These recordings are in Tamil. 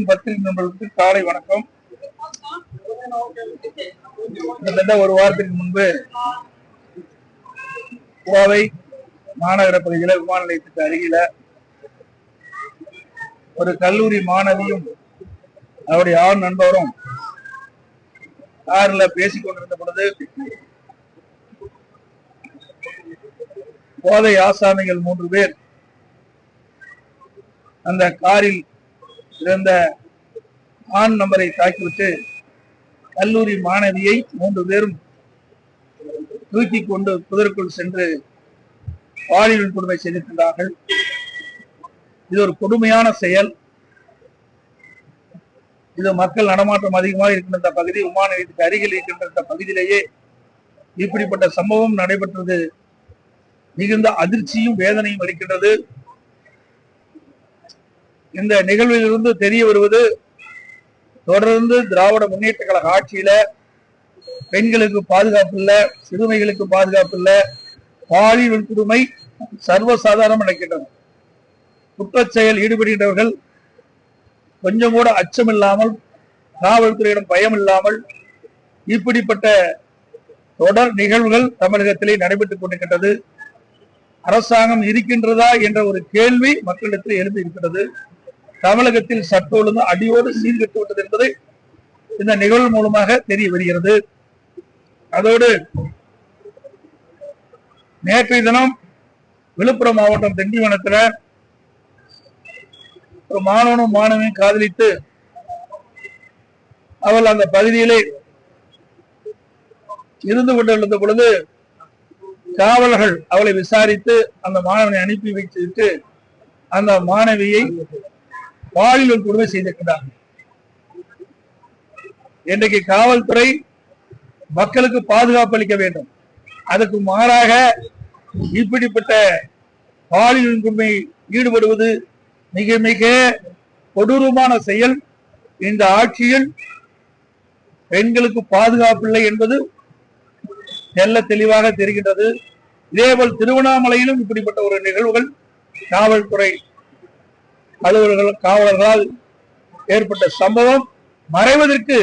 பத்திரிகை நண்பர்களுக்கு காலை வணக்கம். கிட்டத்தட்ட ஒரு வாரத்திற்கு முன்பு கோவை மாநகர பகுதியில விமான நிலையத்துக்கு அருகில ஒரு கல்லூரி மாணவியும் அவருடைய ஆண் நண்பரும் கார்ல பேசிக் கொண்டிருந்த பொழுது போதை ஆசாமிகள் 3 பேர் அந்த காரில் இருந்த ஆண் நம்பரை தாக்கிவிட்டு கல்லூரி மாணவியை 3 பேரும் தூக்கி கொண்டு புதருக்குள் சென்று பாலியல் கொடுமை செய்திருக்கின்றார்கள். இது ஒரு கொடுமையான செயல். இது மக்கள் நடமாட்டம் அதிகமாக இருக்கின்ற பகுதி, விமான நிலையத்துக்கு அருகில் இருக்கின்ற பகுதியிலேயே இப்படிப்பட்ட சம்பவம் நடைபெற்றது மிகுந்த அதிர்ச்சியும் வேதனையும் அளிக்கின்றது. இந்த நிகழ்விலிருந்து தெரிய வருவது, தொடர்ந்து திராவிட முன்னேற்ற கழக ஆட்சியில பெண்களுக்கு பாதுகாப்பு இல்ல, சிறுமிகளுக்கு பாதுகாப்பு இல்ல, பாலியல் கொடுமை சர்வசாதாரணம் நடக்கின்றன. குற்றச்செயல் ஈடுபடுகின்றவர்கள் கொஞ்சம் கூட அச்சம் இல்லாமல், காவல்துறையிடம் பயம் இல்லாமல் இப்படிப்பட்ட தொடர் நிகழ்வுகள் தமிழகத்திலே நடைபெற்றுக் கொண்டிருக்கின்றது. அரசாங்கம் இருக்கின்றதா என்ற ஒரு கேள்வி மக்களிடத்தில் எழுப்பி இருக்கிறது. தமிழகத்தில் சட்ட ஒழுங்கு அடியோடு சீர்கெட்டு விட்டது என்பதை இந்த நிகழ்வு மூலமாக தெரிய வருகிறது. அதோடு நேற்றைய தினம் விழுப்புரம் மாவட்டம் திண்டிவனத்தில் ஒரு மாணவனும் மாணவியும் காதலித்து அவள் அந்த பகுதியிலே இருந்து கொண்டிருந்த பொழுது காவலர்கள் அவளை விசாரித்து அந்த மாணவனை அனுப்பி வைத்துவிட்டு அந்த மாணவியை பாலியல் கொடுமை செய்திருக்கிறார்கள். இன்றைக்கு காவல்துறை மக்களுக்கு பாதுகாப்பு அளிக்க வேண்டும். அதுக்கு மாறாக இப்படிப்பட்ட பாலியல் கொடுமை ஈடுபடுவது மிக மிக கொடூரமான செயல். இந்த ஆட்சியில் பெண்களுக்கு பாதுகாப்பு இல்லை என்பது தெல்ல தெளிவாக தெரிகின்றது. இதேபோல் திருவண்ணாமலையிலும் இப்படிப்பட்ட ஒரு நிகழ்வுகள் காவல்துறை அலுவலர்கள் காவலர்களால் ஏற்பட்ட சம்பவம் மறைவதற்கு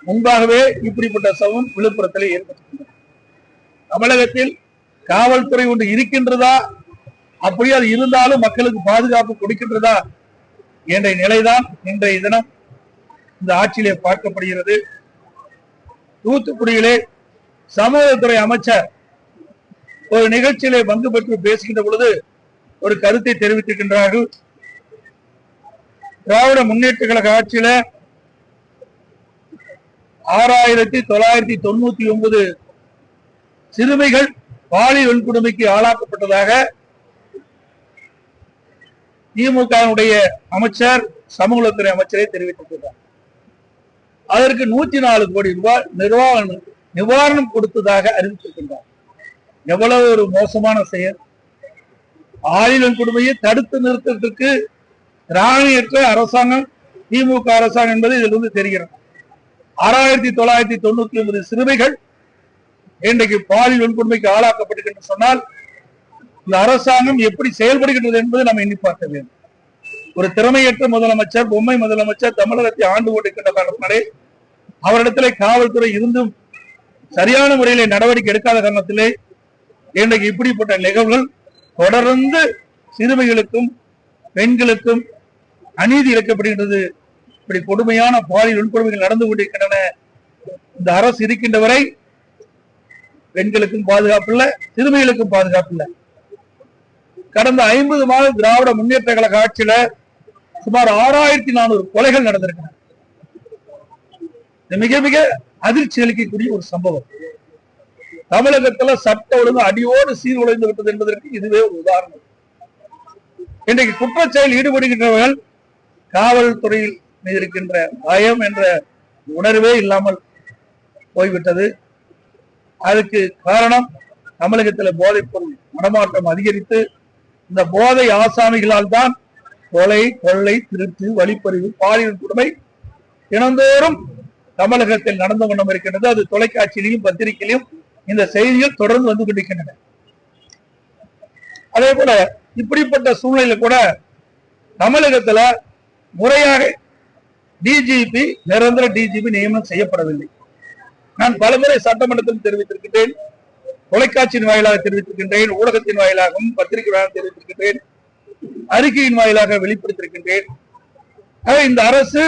முன்பாகவே இப்படிப்பட்ட சம்பவம் விழுப்புரத்தில் ஏற்பட்டிருக்கின்றன. தமிழகத்தில் காவல்துறை ஒன்று இருக்கின்றதா, அப்படியே அது இருந்தாலும் மக்களுக்கு பாதுகாப்பு கொடுக்கின்றதா என்ற நிலைதான் இன்றைய தினம் இந்த ஆட்சியிலே பார்க்கப்படுகிறது. தூத்துக்குடியிலே சமூகத்துறை அமைச்சர் ஒரு நிகழ்ச்சியிலே பங்கு பெற்று பேசுகின்ற பொழுது ஒரு கருத்தை தெரிவித்திருக்கின்றார்கள். திராவிட முன்னேற்ற கழக ஆட்சியில 6999 சிறுமிகள் பாலியல் வன்கொடுமைக்கு ஆளாக்கப்பட்டதாக திமுக அமைச்சர் சமூகத்துறை அமைச்சரை தெரிவித்திருக்கிறார். அதற்கு 104 கோடி ரூபாய் நிவாரணம் கொடுத்ததாக அறிவித்திருக்கின்றார். எவ்வளவு ஒரு மோசமான செயல்! பாலியல் வன்கொடுமையை தடுத்து நிறுத்தத்திற்கு திராணியற்ற அரசாங்கம் திமுக அரசாங்கம் என்பது இதிலிருந்து தெரிகிறது. 6999 சிறுமிகள் இன்றைக்கு பாலியல் வன்கொடுமைக்கு ஆளாக்கப்பட்டிருக்கின்ற சொன்னால் இந்த அரசாங்கம் எப்படி செயல்படுகின்றது என்பதை நாம் எண்ணி பார்க்க வேண்டும். ஒரு திறமையற்ற முதலமைச்சர், பொம்மை முதலமைச்சர் தமிழகத்தை ஆண்டு கொண்டிருக்கின்ற காரணத்தினாலே அவரிடத்திலே காவல்துறை இருந்தும் சரியான முறையிலே நடவடிக்கை எடுக்காத காரணத்திலே இன்றைக்கு இப்படிப்பட்ட நிகழ்வுகள் தொடர்ந்து சிறுமிகளுக்கும் பெண்களுக்கும் அநீதி இழைக்கப்படுகின்றது. இப்படி கொடுமையான பாலியல் வன்கொடுமைகள் நடந்து கொண்டிருக்கின்றன. இந்த அரசு இருக்கின்ற வரை பெண்களுக்கும் பாதுகாப்பு இல்லை, சிறுமிகளுக்கும் பாதுகாப்பு இல்லை. கடந்த 50 மாத திராவிட முன்னேற்ற கழக ஆட்சியில சுமார் 6400 கொலைகள் நடந்திருக்கின்றன. மிக மிக அதிர்ச்சி அளிக்கக்கூடிய ஒரு சம்பவம். தமிழகத்துல சட்ட ஒழுங்கு அடியோடு சீர்குலைந்து விட்டது என்பதற்கு இதுவே ஒரு உதாரணம். இன்றைக்கு குற்றச்செயல் ஈடுபடுகின்றவர்கள் காவல்துறையில் மீது இருக்கின்ற பயம் என்ற உணர்வே இல்லாமல் போய்விட்டது. அதுக்கு காரணம் தமிழகத்தில் போதைப் பொருள் நடமாட்டம் அதிகரித்து இந்த போதை ஆசாமிகளால் தான் கொலை, கொள்ளை, திருட்டு, வழிப்பறிவு, பாலியல் கொடுமை தினந்தோறும் தமிழகத்தில் நடந்து கொண்டும் இருக்கின்றது. அது தொலைக்காட்சியிலையும் பத்திரிகையிலும் இந்த செய்திகள் தொடர்ந்து வந்து கொண்டிருக்கின்றன. அதே போல இப்படிப்பட்ட சூழ்நிலையில கூட தமிழகத்துல முறையாக டிஜிபி நிரந்தர டிஜிபி நியமனம் செய்யப்படவில்லை. நான் பலமுறை சட்டமன்றத்தில் தெரிவித்திருக்கின்றேன், தொலைக்காட்சியின் வாயிலாக தெரிவித்திருக்கின்றேன், ஊடகத்தின் வாயிலாகவும் பத்திரிகை வாயிலாக தெரிவித்திருக்கின்றேன், அறிக்கையின் வாயிலாக வெளிப்படுத்தியிருக்கின்றேன். இந்த அரசு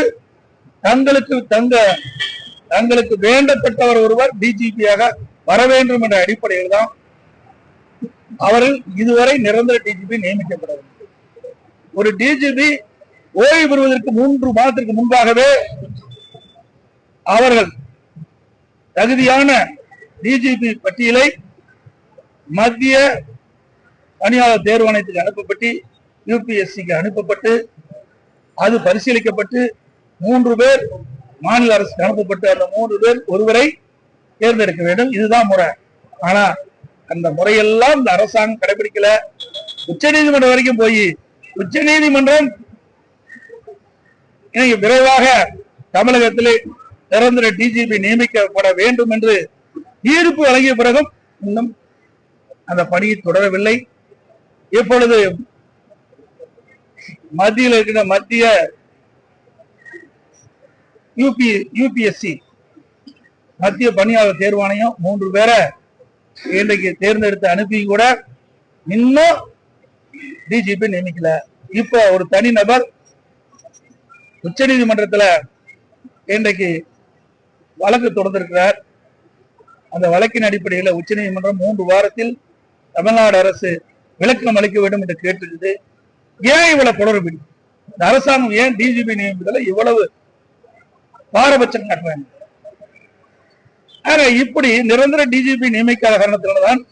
தங்களுக்கு வேண்டப்பட்டவர் ஒருவர் டிஜிபியாக வர வேண்டும் என்ற அடிப்படையில் தான் அவர்கள் இதுவரை நிரந்தர டிஜிபி நியமிக்கப்படவில்லை. ஒரு டிஜிபி ஓய்வு பெறுவதற்கு 3 மாதத்திற்கு முன்பாகவே அவர்கள் தகுதியான டிஜிபி பட்டியலை மத்திய பணியாளர் தேர்வாணையத்துக்கு அனுப்பப்பட்டு யூபிஎஸ்சிக்கு அனுப்பப்பட்டு அது பரிசீலிக்கப்பட்டு 3 பேர் மாநில அரசுக்கு அனுப்பப்பட்டு அந்த 3 பேர் ஒருவரை தேர்ந்தெடுக்க வேண்டும். இதுதான் முறை. ஆனா அந்த முறையெல்லாம் இந்த அரசாங்கம் கடைபிடிக்கல. உச்ச நீதிமன்றம் வரைக்கும் போய் உச்ச நீதிமன்றம் விரைவாக தமிழகத்திலே நிரந்தர டிஜிபி நியமிக்கப்பட வேண்டும் என்று தீர்ப்பு வழங்கிய பிறகும் இன்னும் அந்த பணியை தொடரவில்லை. இப்பொழுது மத்தியில் இருக்கிற மத்திய யூபிஎஸ்சி மத்திய பணியாளர் தேர்வாணையம் 3 பேரை இன்றைக்கு தேர்ந்தெடுத்து அனுப்பி கூட இன்னும் டிஜிபி நியமிக்கல. இப்ப ஒரு தனி நபர் உச்ச நீதிமன்றத்தில் இன்றைக்கு வழக்கு தொடர்ந்திருக்கிறார். அந்த வழக்கின் அடிப்படையில் உச்ச நீதிமன்றம் 3 வாரத்தில் தமிழ்நாடு அரசு விளக்கம் அளிக்க வேண்டும் என்று கேட்டிருக்குது. ஏன் இவ்வளவு குளறுபடி? இந்த அரசாங்கம் ஏன் டிஜிபி நியமிப்பதில் இவ்வளவு பாரபட்சம் காட்டுறாங்க? இப்படி நிரந்தர டிஜிபி நியமிக்காத காரணத்தினால்தான்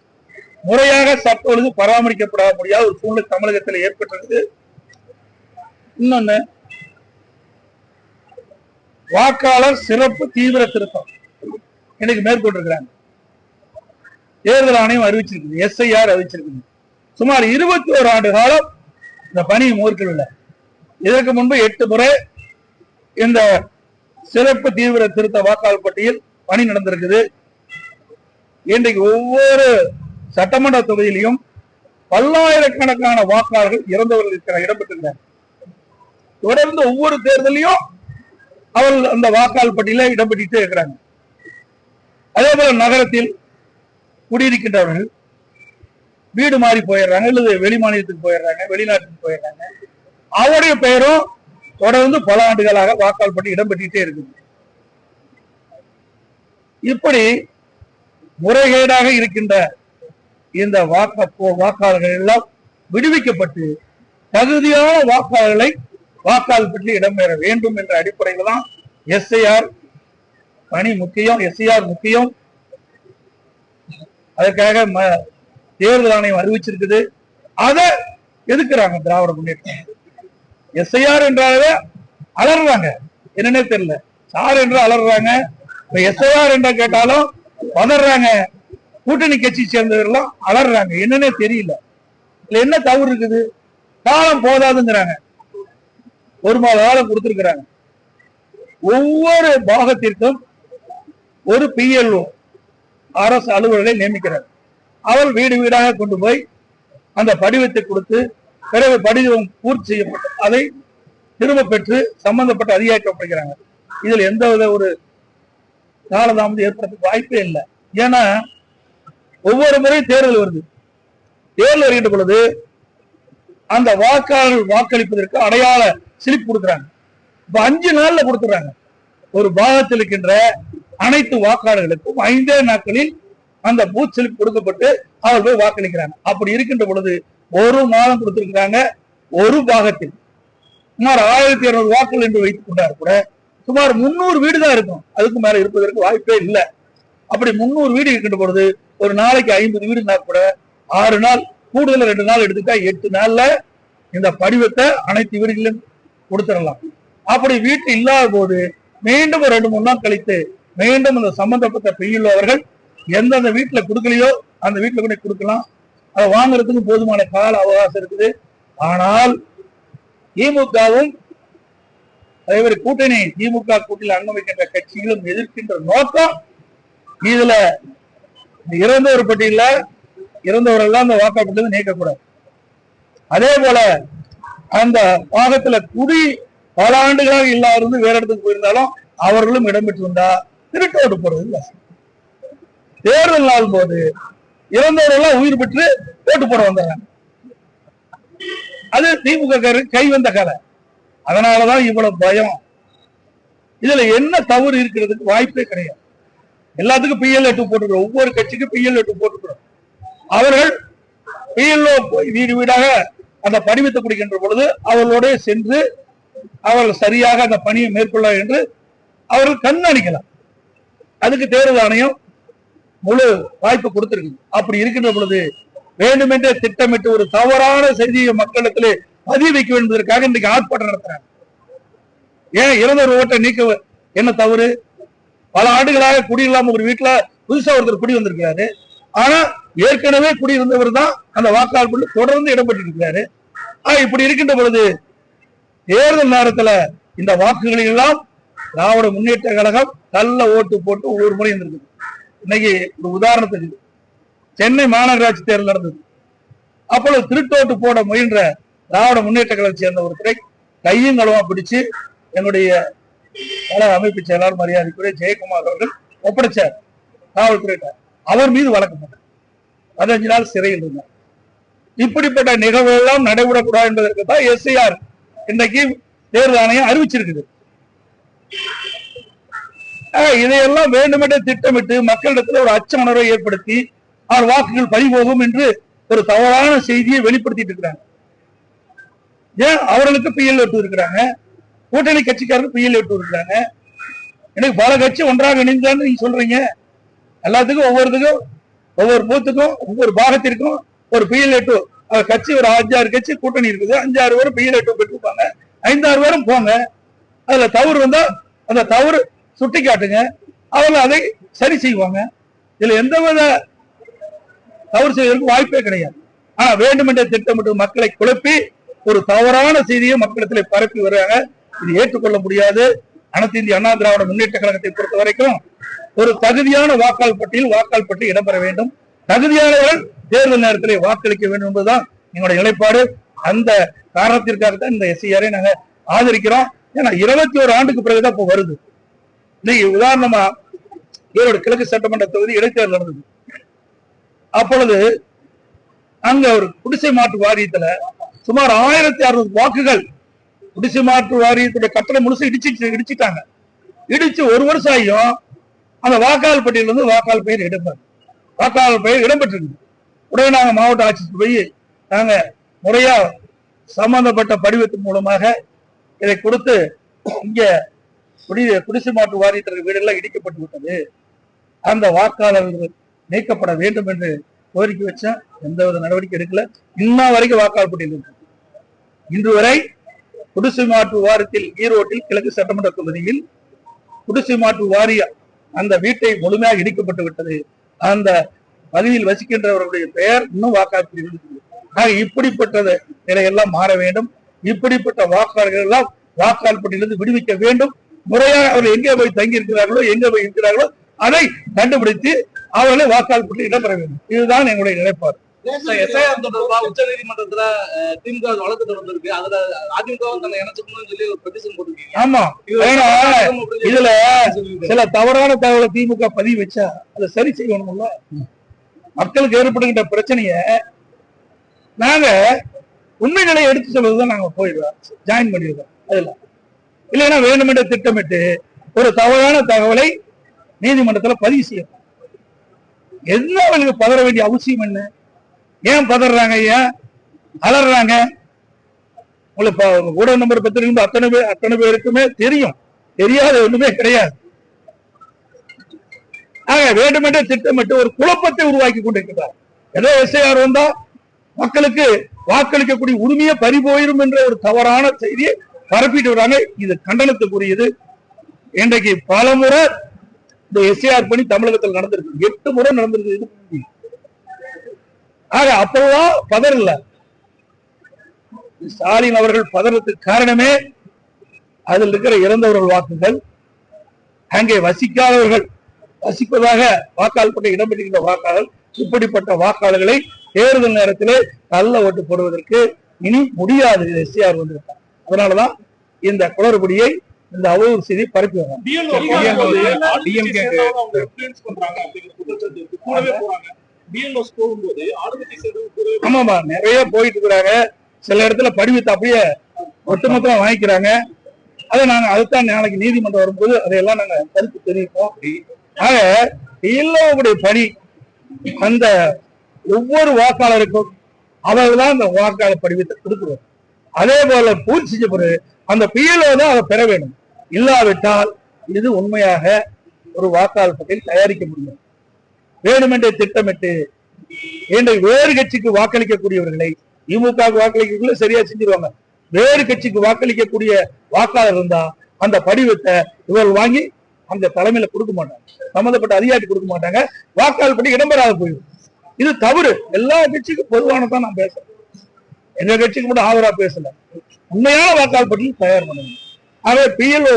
முறையாக சட்ட ஒழுங்கு பராமரிக்கப்பட முடியாத ஒரு சூழ்நிலை தமிழகத்தில் ஏற்பட்டிருக்கு. இன்னொன்னு, வாக்காளர் சிறப்பு தீவிர திருத்தம் இன்னைக்கு மேற்கொண்டிருக்கிறாங்க. தேர்தல் ஆணையம் அறிவிச்சிருக்கு, எஸ்ஐஆர் அறிவிச்சிருக்கு. சுமார் 21 ஆண்டு காலம் இந்த பணி மேற்கொள்ளல. இதற்கு முன்பு 8 முறை இந்த சிறப்பு தீவிர திருத்த வாக்காளர் பட்டியல் பணி நடந்திருக்குது. இன்றைக்கு ஒவ்வொரு சட்டமன்ற தொகுதியிலையும் பல்லாயிரக்கணக்கான வாக்காளர்கள் இறந்தவர்கள் இடம்பெற்றிருக்கிறார். தொடர்ந்து ஒவ்வொரு தேர்தலையும் அவர்கள் அந்த வாக்காளர் பட்டியல இடம்பெற்றே இருக்கிறாங்க. அதே போல நகரத்தில் குடியிருக்கின்றவர்கள் வீடு மாறி போயிடுறாங்க, அல்லது வெளி மாநிலத்துக்கு போயிடுறாங்க, வெளிநாட்டுக்கு போயிடுறாங்க. அவருடைய பெயரும் தொடர்ந்து பல ஆண்டுகளாக வாக்காளர் பட்டியல் இடம்பெற்றே இருக்குது. இப்படி முறைகேடாக இருக்கின்ற இந்த வாக்காளர்கள் எல்லாம் விடுவிக்கப்பட்டு தகுதியான வாக்காளர்களை வாக்காளர் பட்டியலில் இடம்பெற வேண்டும் என்ற அடிப்படையில் தான் எஸ்ஐஆர் பணி முக்கியம், எஸ்ஐஆர் முக்கியம். அதற்காக தேர்தல் ஆணையம் அறிவிச்சிருக்குது. அதை எதுக்குறாங்க திராவிட முன்னேற்றம். எஸ்ஐஆர் என்றாலே அலறாங்க, என்னன்னே தெரியல. சார் என்று அலறாங்க, எஸ்ஐஆர் என்ற கேட்டாலும் பதறாங்க. கூட்டணி கட்சி சேர்ந்தவர்கள் அலறாங்க, என்னன்னே தெரியல. இதுல என்ன தவறு இருக்குது? காலம் போதாதுங்கிறாங்க. 1 மாத காலம் கொடுத்திருக்கிறாங்க. ஒவ்வொரு பாகத்திற்கும் ஒரு பிஎல்ஓ அரசு அலுவலர்களை நியமிக்கிறார். அவர் வீடு வீடாக கொண்டு போய் அந்த படிவத்தை கொடுத்து பிறகு படிவம் பூர்த்தி செய்யப்பட்டு அதை திரும்ப பெற்று சம்பந்தப்பட்ட அதிகாரிக்கப்படுகிறாங்க. இதில் எந்தவித ஒரு காலதாமதம் ஏற்படுறதுக்கு வாய்ப்பே இல்லை. ஏன்னா ஒவ்வொரு முறையும் தேர்தல் வருது. தேர்தல் வருகின்ற பொழுது அந்த வாக்காளர்கள் வாக்களிப்பதற்கு அடையாள ஸ்லிப் கொடுக்குறாங்க. இப்ப 5 நாள்ல கொடுத்துறாங்க. ஒரு பாகத்தில் இருக்கின்ற அனைத்து வாக்காளர்களுக்கும் 5 நாட்களில் அந்த பூத் ஸ்லிப் கொடுக்கப்பட்டு அவர்கள் போய் வாக்களிக்கிறாங்க. அப்படி இருக்கின்ற பொழுது 1 மாதம் கொடுத்திருக்கிறாங்க. ஒரு பாகத்தில் சுமார் 1200 வாக்குகள் என்று வைத்துக் கொண்டார் கூட சுமார் 300 வீடு தான் இருக்கும். அதுக்கு மேல இருப்பதற்கு வாய்ப்பே இல்லை. அப்படி 300 வீடு இருக்கின்ற பொழுது ஒரு நாளைக்கு 50 வீடுனா கூட 6 நாள் கூடுதல் 2 நாள் எடுத்துட்டா 8 நாள்ல இந்த படிவத்தை அனைத்து வீடுகளிலும் கொடுத்துடலாம். அப்படி வீட்டு இல்லாத போது மீண்டும் ஒரு 2-3 நாள் கழித்து மீண்டும் இந்த சம்பந்தப்பட்ட பிஎல்ஓ அவர்கள் எந்தெந்த வீட்டுல கொடுக்கலையோ அந்த வீட்டுல கூட கொடுக்கலாம். அதை வாங்குறதுக்கு போதுமான கால அவகாசம் இருக்குது. ஆனால் திமுகவும் அதேமாதிரி கூட்டணி திமுக கூட்டணியில் அங்கம் வைக்கின்ற கட்சிகளும் எதிர்க்கின்ற நோக்கம் இதுல இறந்தவர் பட்டியல இறந்தவர்கள் அந்த வாக்காளர்கள் நீக்கக்கூடாது. அதே போல அந்த பாகத்துல குடி பல ஆண்டுகளாக இல்லாத வேற இடத்துக்கு போயிருந்தாலும் அவர்களும் இடம்பெற்றிருந்தா திருட்டு ஓட்டு போறது இல்லை. தேர்தல் நாள் போது இறந்தவர்கள் உயிர் பெற்று ஓட்டு போட வந்தாங்க. அது திமுக கை வந்த கதை. அதனாலதான் இவ்வளவு பயம். இதுல என்ன தவறு இருக்கிறதுக்கு வாய்ப்பே கிடையாது. எல்லாத்துக்கும் PLO போட்டுக்கிறோம். ஒவ்வொரு கட்சிக்கும் PLO போட்டுக்கிறோம். அவர்கள் PLO வீடு வீடாக அந்த படிவத்தை குடிக்கின்ற பொழுது அவர்களோட சென்று அவர்கள் சரியாக அந்த பணியை மேற்கொள்ள என்று அவர்கள் கண்காணிக்கலாம். அதுக்கு தேர்தல் ஆணையம் முழு வாய்ப்பு கொடுத்திருக்கு. அப்படி இருக்கின்ற பொழுது வேண்டுமென்றே திட்டமிட்டு ஒரு தவறான செய்தியை மக்களிடத்திலே பதிவு வைக்க என்பதற்காக இன்றைக்கு ஆர்ப்பாட்டம் நடத்துறாங்க. ஏன் இறந்த ஒரு ஓட்டை நீக்க என்ன தவறு? பல ஆண்டுகளாக குடியில்லாம ஒரு வீட்டுல புதுசா ஒருத்தர் குடி வந்திருக்கிறாரு. ஆனா ஏற்கனவே குடியிருந்தவர் தான் அந்த வாக்காளர் தொடர்ந்து இடம்பெற்று இருக்கிறாரு. இப்படி இருக்கின்ற பொழுது தேர்தல் நேரத்துல இந்த வாக்குகளை எல்லாம் திராவிட முன்னேற்ற கழகம் நல்ல ஓட்டு போட்டு ஒவ்வொரு முறை இருந்திருக்கு. இன்னைக்கு ஒரு உதாரணத்துக்கு சென்னை மாநகராட்சி தேர்தல் நடந்தது. அப்பொழுது திருட்டோட்டு போட முயன்ற திராவிட முன்னேற்ற கழகத்தை சேர்ந்த ஒருத்தரை கையும் களவா பிடிச்சு என்னுடைய கழக அமைப்பு செயலாளர் மரியாதைக்குரிய ஜெயக்குமார் அவர்கள் ஒப்படைச்சார் காவல்துறையிட்ட. அவர் மீது வழக்கு போட்டார். 15 நாள் சிறையில் இருந்தார். இப்படிப்பட்ட நிகழ்வுகள் எல்லாம் நடைபெறக்கூடாது என்பதற்கு தான் SIR இன்றைக்கு தேர்தல் ஆணையம் அறிவிச்சிருக்குது. இதையெல்லாம் வேண்டுமென்றே திட்டமிட்டு மக்களிடத்தில் ஒரு அச்ச உணர்வை ஏற்படுத்தி அவர் வாக்குகள் பறிபோகும் என்று ஒரு தவறான செய்தியை வெளிப்படுத்திட்டு இருக்கிறாங்க. ஏன் அவர்களுக்கு PLO இருக்கிறாங்க, கூட்டணி கட்சிக்காரருக்கு PLO இருக்கிறாங்க. எனக்கு பல கட்சி ஒன்றாக இணைந்தான்னு நீங்க சொல்றீங்க. எல்லாத்துக்கும் ஒவ்வொருத்துக்கும் ஒவ்வொரு பூத்துக்கும் ஒவ்வொரு பாகத்திற்கும் ஒரு PLO கட்சி ஒரு 5-6 கட்சி கூட்டணி இருக்குது. 5-6 பேரும் PLO பெற்றிருப்பாங்க. 5-6 பேரும் போங்க. அதுல தவறு வந்தா அந்த தவறு சுட்டி காட்டுங்க. அவர்கள் அதை சரி செய்வாங்க. இதுல எந்தவித தவறு செய்வதற்கு வாய்ப்பே கிடையாது. வேண்டுமென்றே திட்டமிட்டு மக்களை குழப்பி ஒரு தவறான செய்தியை மக்களிடத்தில் பரப்பி வருவாங்க. இது ஏற்றுக்கொள்ள முடியாது. அனைத்து இந்திய அண்ணா திராவிட முன்னேற்ற கழகத்தை பொறுத்த வரைக்கும் ஒரு தகுதியான வாக்காளர் பட்டியல் இடம்பெற வேண்டும். தகுதியானவர்கள் தேர்தல் நேரத்திலே வாக்களிக்க வேண்டும் என்பதுதான் எங்களுடைய நிலைப்பாடு. அந்த காரணத்திற்காகத்தான் இந்த SIR நாங்க ஆதரிக்கிறோம். ஏன்னா 21 ஆண்டுக்கு பிறகுதான் இப்ப வருது. இன்னைக்கு உதாரணமா ஈரோடு கிழக்கு சட்டமன்ற தொகுதி இடைத்தேர்தல் நடந்தது. அப்பொழுது அங்க ஒரு குடிசை மாற்று வாரியத்துல சுமார் 1600 வாக்குகள் குடிசை மாற்று வாரியத்துடைய கட்டணம் முழுசு இடிச்சிட்டாங்க. இடிச்சு 1 வருஷம் ஆகியும் அந்த வாக்காளர் பட்டியல இருந்து வாக்காளர் பெயர் இடம்பெற்றிருக்கு. உடனே நாங்க மாவட்ட ஆட்சியர் போய் நாங்க முறையா சம்பந்தப்பட்ட படிவத்தின் மூலமாக இதை கொடுத்து இங்க குடிசை மாற்று வாரியத்திற்கு வீடெல்லாம் இடிக்கப்பட்டு விட்டது, அந்த வாக்காளர்கள் நீக்கப்பட வேண்டும் என்று கோரிக்கை வச்சா எந்தவித நடவடிக்கை எடுக்கல. இன்னும் வரைக்கும் வாக்காளர் பட்டியல் இருக்கு. இன்று வரை குடிசை மாற்று வாரியத்தில் ஈரோட்டில் கிழக்கு சட்டமன்ற தொகுதியில் குடிசை மாற்று வாரிய அந்த வீட்டை முழுமையாக இடிக்கப்பட்டு விட்டது. அந்த பகுதியில் வசிக்கின்றவர்களுடைய பெயர் இன்னும் வாக்காளர் பட்டியலில். இப்படிப்பட்ட நிலையெல்லாம் மாற வேண்டும். இப்படிப்பட்ட வாக்காளர்கள் எல்லாம் வாக்காளர் பட்டியலிருந்து விடுவிக்க வேண்டும். முறையாக அவர்கள் எங்கே போய் தங்கி இருக்கிறார்களோ எங்கே போய் இருக்கிறார்களோ அதை கண்டுபிடித்து அவர்களை வாக்காளர் பட்டியலில் இடம்பெற வேண்டும். இதுதான் எங்களுடைய நிலைப்பாடு. உச்ச நீதிமன்றத்துல திமுக வழக்கு தொடர்ந்திருக்கு. அதுல அதிமுகவும் தன்னை இணைச்சுக்கணும்னு சொல்லி ஒரு பெட்டிஷன் போட்டிருக்கீங்க. ஆமா, இதுல சில தவறான தகவலை திமுக பதிவு வச்சா அதை சரி செய்யணும்ல. மக்களுக்கு ஏற்படுகின்ற பிரச்சனைய நாங்க உண்மை நிலையை எடுத்து சொல்றதுதான் நாங்க போயிடுவோம், ஜாயின் பண்ணிடுவோம். அதுல இல்லைன்னா வேண்டுமென்ற திட்டமிட்டு ஒரு தவறான தகவலை நீதிமன்றத்துல பதிவு செய்யணும். என்ன அவங்களுக்கு பதற வேண்டிய அவசியம் என்ன? ஏன் பதறாங்க? ஏன் அலறாங்க? உங்களுக்கு ஊடக நம்பர் பத்திரிகை அத்தனை பேருக்குமே தெரியும். தெரியாத ஒண்ணுமே கிடையாது. வேண்டுமென்றே திட்டமிட்டு ஒரு குழப்பத்தை உருவாக்கி கொண்டிருக்கிறார். ஏதோ SIR வந்தா மக்களுக்கு வாக்களிக்கக்கூடிய உரிமையை பறிபோயிரும் என்ற ஒரு தவறான செய்தியை பரப்பிட்டு வராங்க. இது கண்டனத்துக்குரியது. இன்றைக்கு பல முறை இந்த SIR பணி தமிழகத்தில் நடந்திருக்கு. 8 முறை நடந்திருக்கு. அப்பெல்லாம் பதறல. ஸ்டாலின் அவர்கள் பதறதுக்கு காரணமே அதில் இருக்கிற இறந்தவர்கள் வாக்குகள், அங்கே வசிக்காதவர்கள் வசிப்பதாக வாக்காளர் பட்டியல் இடம்பெற்றிருக்கிற வாக்காளர், இப்படிப்பட்ட வாக்காளர்களை தேர்தல் நேரத்திலே கள்ள ஓட்டு போடுவதற்கு இனி முடியாது. SIR வந்திருக்காங்க. அதனாலதான் இந்த குளறுபடியை, இந்த அவதூறு செய்தி பரப்பி வராங்க. ஆமாமா, நிறைய போயிட்டு இருக்கிறாங்க. சில இடத்துல படிவத்தை அப்படியே ஒட்டுமொத்தமா வாங்கிக்கிறாங்க. அதை நாங்க அதுதான் நாளைக்கு நீதிமன்றம் வரும்போது அதையெல்லாம் நாங்க கருத்து தெரிவிப்போம். ஆக இல்லவுடைய பணி அந்த ஒவ்வொரு வாக்காளருக்கும் அவர்கள்தான் அந்த வாக்காளர் படிவத்தை கொடுக்குறோம். அதே போல பூர்த்தி செஞ்ச பிறகு அந்த பிஎல்ஓ தான் அதை பெற வேண்டும். இல்லாவிட்டால் இது உண்மையாக ஒரு வாக்காளர் பட்டியல் தயாரிக்க முடியும். வேணுமென்றே திட்டமிட்டு வேறு கட்சிக்கு வாக்களிக்கக்கூடியவர்களை திமுக வாக்களிக்கக்குள்ள சரியா செஞ்சிருவாங்க. வேறு கட்சிக்கு வாக்களிக்கக்கூடிய வாக்காளர் இருந்தா அந்த படிவத்தை இவர்கள் வாங்கி அந்த தலைமையில கொடுக்க மாட்டாங்க, சம்பந்தப்பட்ட அதிகாரி கொடுக்க மாட்டாங்க. வாக்காளர் பட்டி இடம்பெறாத போயிடும். இது தவறு. எல்லா கட்சிக்கும் பொதுவானதான் நான் பேசுறேன். எங்க கட்சிக்கு மட்டும் ஆதரவா பேசல. உண்மையான வாக்காளர் பட்டியல் தயார் பண்ணணும். ஆகவே பிஎல்ஓ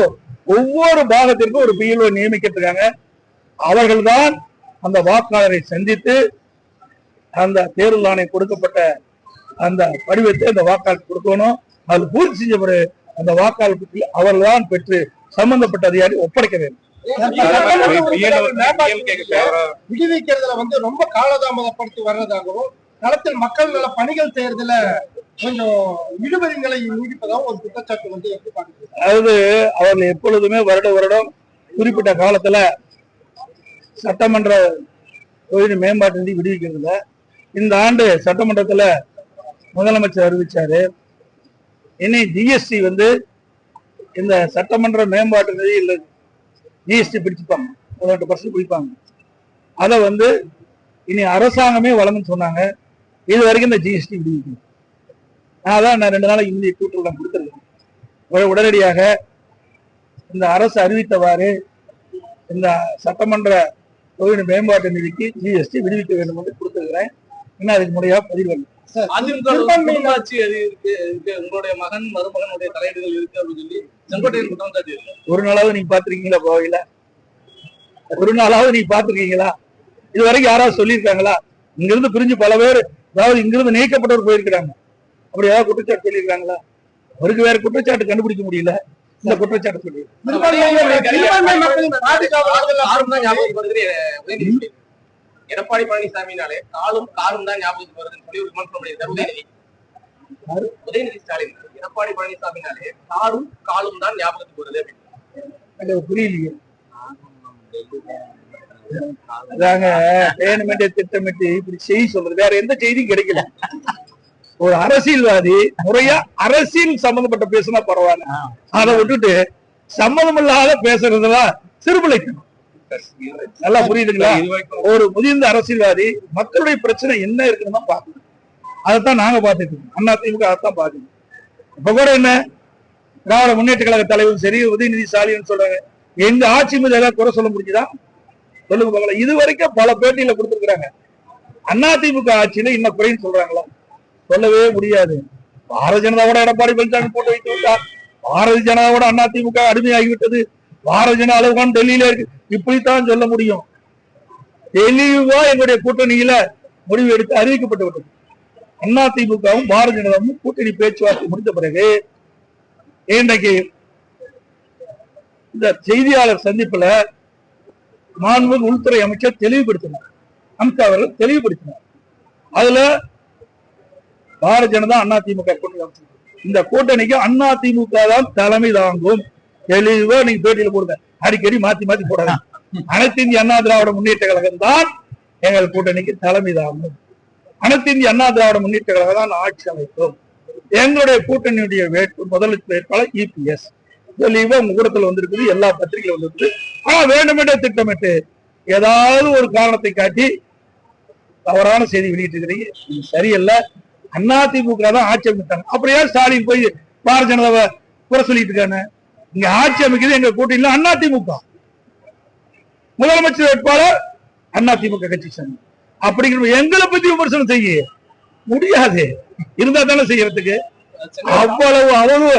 ஒவ்வொரு பாகத்திற்கும் ஒரு பிஎல்ஓ நியமிக்கிட்டு அவர்கள்தான் அந்த வாக்காளரை சந்தித்து அந்த தேர்தல் ஆணையம் கொடுக்கப்பட்ட அந்த படிவத்தை அந்த வாக்காளர் கொடுக்கணும். அது பூர்த்தி செஞ்ச பிறகு அந்த வாக்காளர் பட்டியல் அவர்கள்தான் பெற்று சம்பந்தப்பட்ட அதிகாரி ஒப்படைக்க வேண்டும். விடுவிக்கிறதுல ரொம்ப காலதாமதப்படுத்தி வர்றதாகவும் களத்தில் மக்கள் நல பணிகள் செய்யறதுல கொஞ்சம் இழுபறிகளை நீடிப்பதாகவும் ஒரு குற்றச்சாட்டு எப்படி பாக்குறது? அதாவது அவர்கள் எப்பொழுதுமே வருடம் குறிப்பிட்ட காலத்துல சட்டமன்ற தொகுதி மேம்பாட்டு நிதி விடுவிக்கிறதுல இந்த ஆண்டு சட்டமன்றத்துல முதலமைச்சர் அறிவிச்சாரு. இனி ஜிஎஸ்டி இந்த சட்டமன்ற மேம்பாட்டு நிதி இல்ல ஜிஎஸ்டி பிடிச்சுப்பாங்க, 18% பிடிப்பாங்க. அதை இனி அரசாங்கமே வழங்குன்னு சொன்னாங்க. இது வரைக்கும் இந்த ஜிஎஸ்டி விடுவிக்கணும். அதான் நான் 2 நாளைக்கு இந்திய கூட்டுறவு நான் கொடுத்துருக்கேன். உடனடியாக இந்த அரசு அறிவித்தவாறு இந்த சட்டமன்ற தொகுதி மேம்பாட்டு நிதிக்கு ஜிஎஸ்டி விடுவிக்க வேண்டும் என்று கொடுத்துருக்கிறேன். இன்னும் அதுக்கு முறையாக பதிவு பண்ணு. உங்களுடைய மகன் மருமகனுடைய தலையீடுகள் இருக்கு அப்படின்னு சொல்லி செங்கோட்டையன் குற்றம் சாட்டி ஒரு நாளாவது நீங்க பாத்திருக்கீங்களா? போகல. ஒரு நாளாவது நீங்க பாத்திருக்கீங்களா? இது வரைக்கும் யாராவது சொல்லியிருக்காங்களா? இங்கிருந்து பிரிஞ்சு பல பேர், அதாவது இங்கிருந்து நீக்கப்பட்டவர் போயிருக்கிறாங்க. அப்படி ஏதாவது குற்றச்சாட்டு சொல்லியிருக்காங்களா? அவருக்கு வேற குற்றச்சாட்டு கண்டுபிடிக்க முடியல. இந்த குற்றச்சாட்டு சொல்லி எடப்பாடி பழனிசாமினாலே காலும் தான் ஞாபகத்துக்கு வருதுன்னு சொல்லி ஒரு விமர்சனம் பண்ணியிருக்காரு உதயநிதி ஸ்டாலின். எடப்பாடி பழனிசாமினாலே காலும் தான் ஞாபகத்துக்கு வருது அப்படின்னு புரியலையே. அதாங்க வேணுமென்றே திட்டமிட்டு இப்படி செய்தி சொல்றது. வேற எந்த செய்தியும் கிடைக்கல. ஒரு அரசியல்வாதி முறையா அரசியல் சம்பந்தப்பட்ட பேசினா பரவாயில்ல. அதை விட்டுட்டு சம்மதம் இல்லாத பேசுறதுலாம் சிறுபிழைக்கணும். நல்லா புரியுதுங்களா? ஒரு முதிர்ந்த அரசியல்வாதி மக்களுடைய பிரச்சனை என்ன இருக்குன்னு தான் பாக்கணும். அதைத்தான் நாங்க பாத்துட்டு இருக்கோம். அதிமுக அதைத்தான் பாக்கணும். இப்ப கூட என்ன திராவிட முன்னேற்ற கழக தலைவரும் சரி, உதயநிதி ஸ்டாலின் சொல்றாங்க, எங்க ஆட்சி மீது ஏதாவது குறை சொல்ல முடிஞ்சுதா? சொல்லுங்க பார்க்கலாம். இது வரைக்கும் பல பேட்டியில கொடுத்துருக்காங்க. அதிமுக ஆட்சியில இன்னும் குறைன்னு சொல்றாங்களா? சொல்லவே முடியாது. பாரதிய ஜனதாவோட எடப்பாடி பழனிசாமி போட்டு வைத்து விட்டார். பாரதிய ஜனதாவோட அதிமுக அடிமையாகிவிட்டது. பாரதிய ஜனதா அளவுக்கான டெல்லியில இருக்கு. இப்படித்தான் சொல்ல முடியும். தெளிவா எங்களுடைய கூட்டணியில முடிவு எடுத்து அறிவிக்கப்பட்டு விட்டது. அதிமுகவும் பாரதிய ஜனதாவும் கூட்டணி பேச்சுவார்த்தை முடிந்த பிறகு இன்றைக்கு இந்த செய்தியாளர் சந்திப்புல மாண்புமிகு உள்துறை அமைச்சர் தெளிவுபடுத்தினார். அமித்ஷா அவர்கள் தெளிவுபடுத்தினார். அதுல பாரதிய ஜனதா அதிமுக கூட்டணி, இந்த கூட்டணிக்கு அதிமுக தான் தலைமை தாங்கும். தெளிவா நீங்க பேட்டியில போடுங்க. அடிக்கடி மாத்தி போடாது. அனைத்து இந்திய அண்ணா திராவிட முன்னேற்ற கழகம் தான் எங்கள் கூட்டணிக்கு தலைமை தாங்கும். அனைத்து இந்திய அண்ணா திராவிட முன்னேற்ற கழகம் தான் ஆட்சி அமைக்கும். எங்களுடைய கூட்டணியுடைய முதலமைச்சர் வேட்பாளர் இபிஎஸ். தெளிவா உங்க கூட்டத்தில் வந்திருக்குது, எல்லா பத்திரிகையில வந்திருக்கு. ஆனா வேண்டுமென்றே திட்டமிட்டு ஏதாவது ஒரு காரணத்தை காட்டி தவறான செய்தி வெளியிட்டு இருக்கிறீங்க. இது சரியல்ல. அதிமுக தான் ஆட்சி அமைத்தாங்க. அப்படியா ஸ்டாலின் போய் பாரதிய ஜனதாவை குறை சொல்லிட்டு இருக்காங்க? இங்க ஆட்சி அமைக்கிறது எங்க கூட்டணியில அதிமுக. முதலமைச்சர் வேட்பாளர் அதிமுக கட்சி சார்ந்த. அப்படிங்கிற எங்களை பத்தி விமர்சனம் செய்ய முடியாது. இருந்தா தானே செய்யறதுக்கு. அவ்வளவு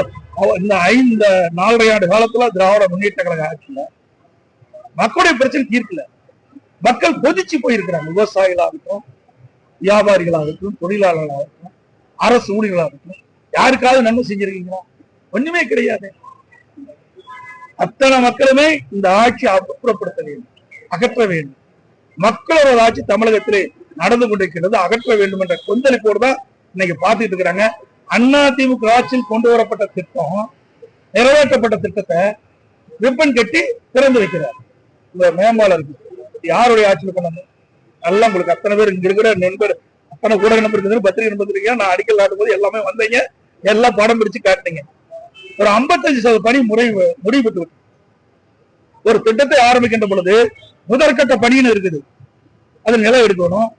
இந்த 4.5 ஆண்டு காலத்துல திராவிட முன்னேற்ற கழக ஆட்சியில மக்களுடைய பிரச்சனை தீர்க்கல. மக்கள் கொதிச்சு போயிருக்கிறாங்க. விவசாயிகளாகட்டும், வியாபாரிகளாகட்டும், தொழிலாளர்களாகட்டும், அரசு ஊழியர்களாகட்டும். யாருக்காவது நன்மை செஞ்சிருக்கீங்களா? ஒண்ணுமே கிடையாது. அத்தனை மக்களுமே இந்த ஆட்சி அப்புறப்படுத்த வேண்டும், அகற்ற வேண்டும். மக்களோட ஆட்சி தமிழகத்திலே நடந்து கொண்டிருக்கிறது, அகற்ற வேண்டும் என்ற கொந்தளிப்போடு தான் இன்னைக்கு பார்த்துட்டு இருக்கிறாங்க. அதிமுக ஆட்சியில் கொண்டு வரப்பட்ட திட்டம், நிறைவேற்றப்பட்ட திட்டத்தை ரிப்பன் கட்டி திறந்து வைக்கிறார். இந்த மேம்பாலருக்கு யாருடைய ஆட்சியில் கொண்டு நல்லா உங்களுக்கு அத்தனை பேர் இங்க இருக்கிற நண்பர், அத்தனை கூட நம்பர் இருக்குது, பத்திரிகை நம்பர் இருக்கீங்க. நான் அடிக்கல் நாட்டும் போது எல்லாமே வந்தீங்க, எல்லாம் படம் பிடிச்சு காட்டினீங்க. ஒரு 55% பணி முடிவுபட்டு ஒரு திட்டத்தை ஆரம்பிக்கின்ற பொழுது முதற்கட்ட பணின்னு இருக்குது, அது நிலம் எடுக்கணும்.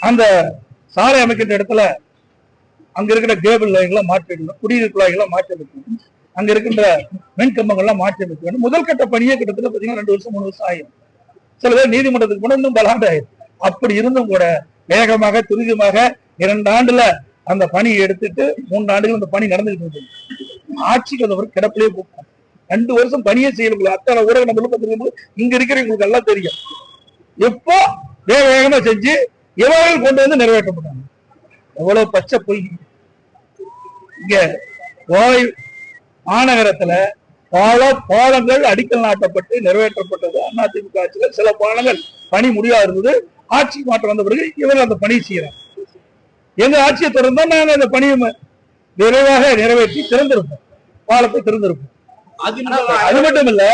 அந்த சாலை அமைக்கின்ற இடத்துல அங்க இருக்கிற கேபிள் லைன்லாம் மாற்றி வைக்கணும், குடிநீர் குழாய்கள்லாம் மாற்றி வைக்கணும், அங்க இருக்கின்ற மின் கம்பங்கள்லாம் மாற்றி வைக்க வேண்டும். முதல் கட்ட பணியே கிட்டத்தட்ட பாத்தீங்கன்னா 2 வருஷம் 3 வருஷம் ஆகும். சில பேர் நீதிமன்றத்துக்கு கூட இன்னும் பலாண்டு ஆயிடும். அப்படி இருந்தும் கூட வேகமாக துரிதமாக 2 ஆண்டுல அந்த பணியை எடுத்துட்டு 3 ஆண்டுகள் அந்த பணி நடந்துகிட்டு இருக்கு. ஆட்சிக்கு அந்த கிடப்பிலே போகும். 2 வருஷம் பணியே செய்யணும். அத்தனை ஊடக நம்ம இங்க இருக்கிறவங்களுக்கு எல்லாம் தெரியும். எப்போ வேக வேகமா செஞ்சு இவர்கள் கொண்டு வந்து நிறைவேற்றப்பட்டாங்க. எவ்வளவு பச்சை பொய். இங்க கோவை மாநகரத்துல பல பாலங்கள் அடிக்கல் நாட்டப்பட்டு நிறைவேற்றப்பட்டது அதிமுக ஆட்சியில. சில பாலங்கள் பணி முடியாது இருந்தது. ஆட்சி மாற்றம் வந்த பிறகு இவர்கள் அந்த பணி செய்யறாங்க. எங்க ஆட்சியை தொடர்ந்தா நாங்க அந்த பணியை விரைவாக நிறைவேற்றி திறந்திருப்போம், பாலத்தை திறந்திருப்போம். அது மட்டும் இல்ல,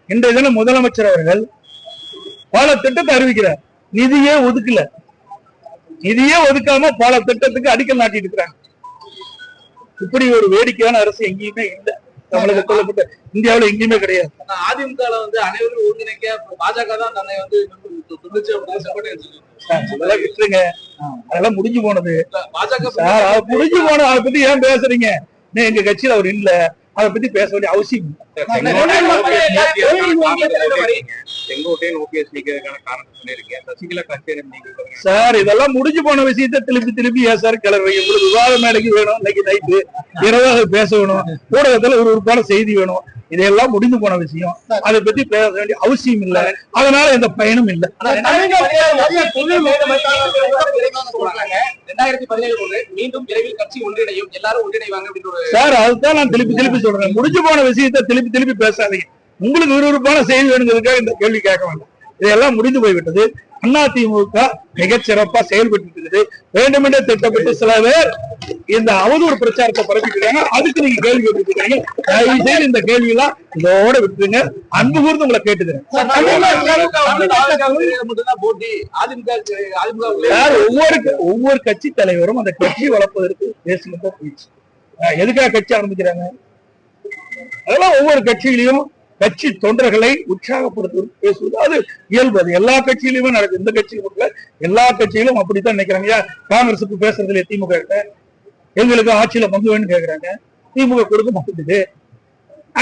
இன்றைய தினம் முதலமைச்சர் அவர்கள் பல திட்டத்தை அறிவிக்கிறார். நிதியே ஒதுக்கல, நிதியே ஒதுக்காம பல திட்டத்துக்கு அடிக்கல் நாட்டிட்டு இருக்கிறாங்க. இப்படி ஒரு வேடிக்கையான அரசு எங்கேயுமே இல்லை தமிழகத்துல, இந்தியாவில எங்கேயுமே கிடையாது. அதிமுக வந்து அனைவரும் ஒருங்கிணைக்க பாஜக தான் தன்னை வந்து விட்டுருங்க, அதெல்லாம் முடிஞ்சு போனது. பாஜக முடிஞ்சு போனது. அதை பத்தி ஏன் பேசுறீங்க? எங்க கட்சியில அவர் இல்ல, அதை பத்தி பேச வேண்டிய அவசியம் சார். இதெல்லாம் முடிஞ்சு போன விஷயத்த திருப்பி ஏன் சார் கிளறீங்க? உங்களுக்கு விவாத மேடைக்கு வேணும், இன்னைக்கு நைட்டு இரவாக பேச வேணும், ஊடகத்துல ஒரு உறுப்பான செய்தி வேணும். இதெல்லாம் முடிந்து போன விஷயம், அதை பத்தி பேச வேண்டிய அவசியம் இல்லை. அதனால எந்த பயனும் இல்லை. 2017 மீண்டும் விரைவில் கட்சி ஒன்றிணையும், எல்லாரும் ஒன்றிணைவாங்க சார். அதுதான் நான் திருப்பி சொல்றேன். முடிஞ்சு போன விஷயத்த திருப்பி பேசாதீங்க. உங்களுக்கு விறுவிறுப்பான செய்தி வேணுங்கிறதுக்காக இந்த கேள்வி கேட்க வேண்டாம். இதெல்லாம் முடிந்து போய்விட்டது. அதிமுக மிகச் சிறப்பா செயல்பட்டு இருக்குது. வேண்டுமென்றே திட்டப்பட்டு சில பேர் இந்த அவதூறு பிரச்சாரத்தை பரப்பிட்டு அதுக்கு நீங்க கேள்வி கேட்டுருக்காங்க. தயவு செய்து இந்த கேள்வி எல்லாம் இதோட விட்டுருங்க. அன்பு கூர்ந்து உங்களை கேட்டுக்கிறேன். ஒவ்வொரு கட்சி தலைவரும் அந்த கட்சியை வளர்ப்பதற்கு பேசுகின்ற பேச்சு. எதுக்காக கட்சி ஆரம்பிக்கிறாங்க? அதெல்லாம் ஒவ்வொரு கட்சியிலையும் கட்சி தொண்டர்களை உற்சாகப்படுத்துவது, பேசுவது, அது இயல்பு. அது எல்லா கட்சியிலுமே நடக்குது. இந்த கட்சியிலும் எல்லா கட்சியிலும் அப்படித்தான் நினைக்கிறாங்க. காங்கிரசுக்கு பேசுறதுல திமுக கிட்ட எங்களுக்கு ஆட்சியில பங்கு வேணும்னு கேட்கிறாங்க, திமுக கொடுக்க மாட்டேங்குது.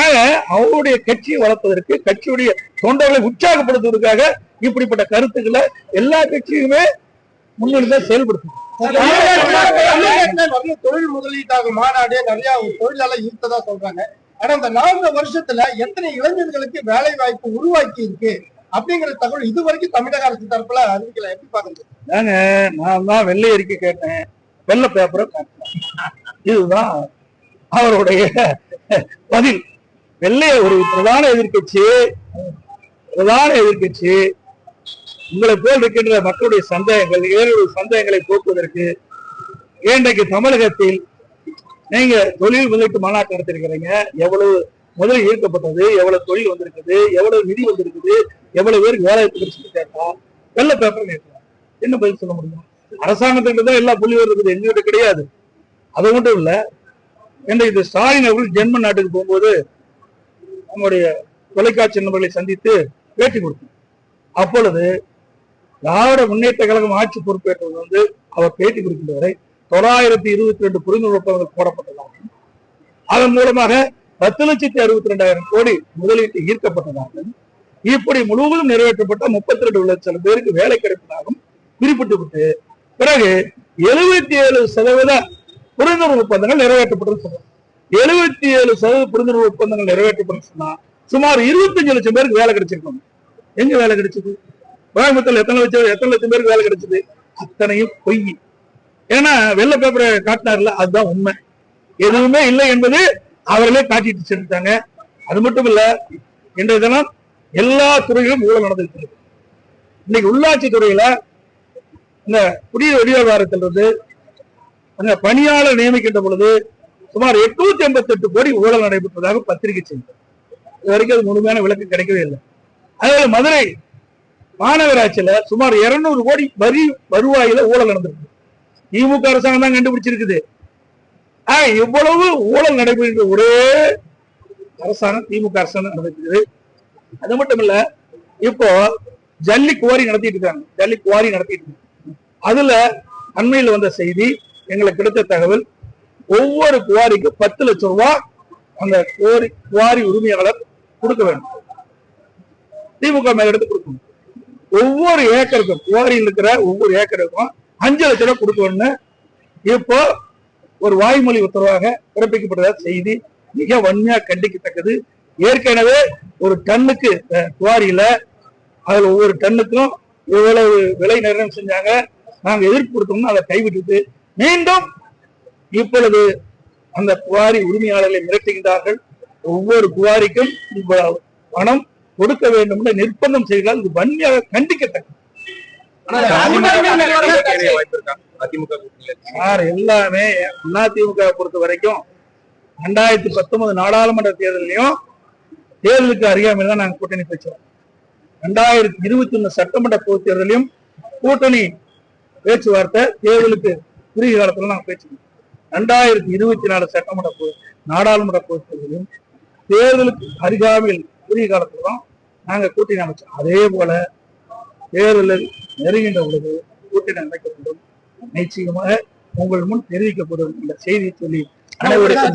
ஆக அவருடைய கட்சியை வளர்ப்பதற்கு, கட்சியுடைய தொண்டர்களை உற்சாகப்படுத்துவதற்காக இப்படிப்பட்ட கருத்துக்களை எல்லா கட்சியுமே முன்னிலைதான் செயல்படுத்தும். தொழில் முதலீட்டாக மாநாடு நிறைய தொழிலாளர் ஈர்த்ததா சொல்றாங்க. ஆனா இந்த 4 வருஷத்துல எத்தனை இளைஞர்களுக்கு வேலை வாய்ப்பு உருவாக்கி இருக்கு அப்படிங்கிற தகவல் இதுவரைக்கும் தமிழக அரசு தரப்புல அறிவிக்கல. எப்படி பாக்குறது? நான் தான் வெள்ளை அறிக்கை கேட்டேன், வெள்ளை பேப்பரை காட்டினேன். இதுதான் அவருடைய பதில். வெள்ளை ஒரு பிரதான எதிர்கட்சி உங்களை போல் இருக்கின்ற மக்களுடைய சந்தேகங்கள், ஏழு சந்தேகங்களை போக்குவதற்கு இன்றைக்கு தமிழகத்தில் நீங்க தொழில் முதலீட்டு மாநாட்டு நடத்திருக்கிறீங்க. எவ்வளவு முதல் ஈர்க்கப்பட்டது, எவ்வளவு தொழில் வந்திருக்குது, எவ்வளவு நிதி வந்திருக்குது, எவ்வளவு பேருக்கு வேலை கிடைச்சிட்டு கேட்டா வெள்ளை பேப்பர் கேட்கலாம். என்ன பதில் சொல்ல முடியும்? அரசாங்கத்திட்ட தான் எல்லா புள்ளி இருக்குது, எங்ககிட்ட கிடையாது. அது மட்டும் இல்ல, இன்றைக்கு ஸ்டாலின் அவர்கள் ஜெர்மன் நாட்டுக்கு போகும்போது நம்முடைய தொலைக்காட்சி நபர்களை சந்தித்து பேட்டி கொடுத்தோம். அப்பொழுது திராவிட முன்னேற்ற கழகம் ஆட்சி பொறுப்பேற்றது அவர் பேட்டி கொடுக்கின்ற வரை 922 புரிந்துணர்வு ஒப்பந்தங்கள் போடப்பட்டதாகவும், அதன் மூலமாக 10,62,200 கோடி முதலீட்டு ஈர்க்கப்பட்டதாகவும், இப்படி முழுவதும் நிறைவேற்றப்பட்ட 32 லட்சம் பேருக்கு வேலை கிடைப்பதாகவும் குறிப்பிட்டு விட்டு பிறகு 77% புரிந்துணர்வு ஒப்பந்தங்கள் நிறைவேற்றப்பட்டது சொன்னார். 77% புரிந்துணர்வு ஒப்பந்தங்கள் நிறைவேற்றப்பட்டு சொன்னா சுமார் 25 லட்சம் பேருக்கு வேலை கிடைச்சிருக்கோம். எங்க வேலை கிடைச்சது? கோயம்புத்தூர்ல எத்தனை லட்சம் பேருக்கு வேலை கிடைச்சது? அத்தனையும் பொய். ஏன்னா வெள்ளை பேப்பரை காட்டினார்ல, அதுதான் உண்மை. எதுவுமே இல்லை என்பது அவர்களே காட்டிட்டு செலுத்தாங்க. அது மட்டும் இல்ல, இன்றைய தினம் எல்லா துறையிலும் ஊழல் நடந்திருக்கிறது. இன்னைக்கு உள்ளாட்சி துறையில இந்த குடிநீர் விவகாரத்திலிருந்து அந்த பணியாளர் நியமிக்கின்ற பொழுது சுமார் 888 கோடி ஊழல் நடைபெற்றதாக பத்திரிகை செய்தி. இது வரைக்கும் அது முழுமையான விளக்கம் கிடைக்கவே இல்லை. அதே மதுரை மாநகராட்சியில சுமார் 200 கோடி வரி வருவாயில ஊழல் நடந்திருக்கு. திமுக அரசாங்கம் தான் கண்டுபிடிச்சிருக்குது. இவ்வளவு ஊழல் நடைபெறுகின்ற ஒரே அரசாங்கம் திமுக அரசாங்கம் நடந்திருக்குது. அது மட்டும் இல்ல, இப்போ ஜல்லி குவாரி நடத்திட்டு இருக்காங்க. அதுல அண்மையில் வந்த செய்தி, எங்களுக்கு கிடைத்த தகவல், ஒவ்வொரு குவாரிக்கு 10 லட்சம் ரூபாய் அந்த குவாரி உரிமையாளர் கொடுக்க வேண்டும். திமுக மேல எடுத்து கொடுக்கணும். ஒவ்வொரு ஏக்கருக்கும், குவாரியில் இருக்கிற ஒவ்வொரு ஏக்கருக்கும் 5 லட்சம் ரூபாய் கொடுக்கணும்னு இப்போ ஒரு வாய்மொழி உத்தரவாக பிறப்பிக்கப்பட்டதா செய்தி. மிக வன்மையா கண்டிக்கத்தக்கது. ஏற்கனவே ஒரு டன்னுக்கு குவாரியில அதுல ஒவ்வொரு டன்னுக்கும் எவ்வளவு விலை நிர்ணயம் செஞ்சாங்க, நாங்க எதிர்ப்பு கொடுத்தோம்னு அதை கைவிட்டுட்டு மீண்டும் இப்பொழுது அந்த குவாரி உரிமையாளர்களை மிரட்டுகின்றார்கள். ஒவ்வொரு குவாரிக்கும் இவ்வளவு பணம் கொடுக்க வேண்டும் என்று நிர்பந்தம் செய்தால் இது வன்மையாக கண்டிக்கத்தக்கது. எல்லாமே அதிமுக பொறுத்த வரைக்கும் 2019 நாடாளுமன்ற தேர்தலையும் தேர்தலுக்கு அறியாமல் தான் நாங்க கூட்டணி பேசுவோம். 2021 சட்டமன்ற பொதுத் தேர்தலையும் கூட்டணி பேச்சுவார்த்தை தேர்தலுக்கு குறுகிய காலத்துல நாங்க பேசுவோம். 2024 சட்டமன்ற நாடாளுமன்ற பொதுத் தேர்தலையும் தேர்தலுக்கு அருகாமையில் குறுகிய காலத்துல தான் நாங்க கூட்டணி அமைச்சோம். அதே போல தேர்தலில் நெருங்கின்ற பொழுது கூட்டணி அமைக்கப்படும். நிச்சயமாக உங்கள் முன் தெரிவிக்கப்படும் இந்த செய்தியை சொல்லி அனைவருக்கும்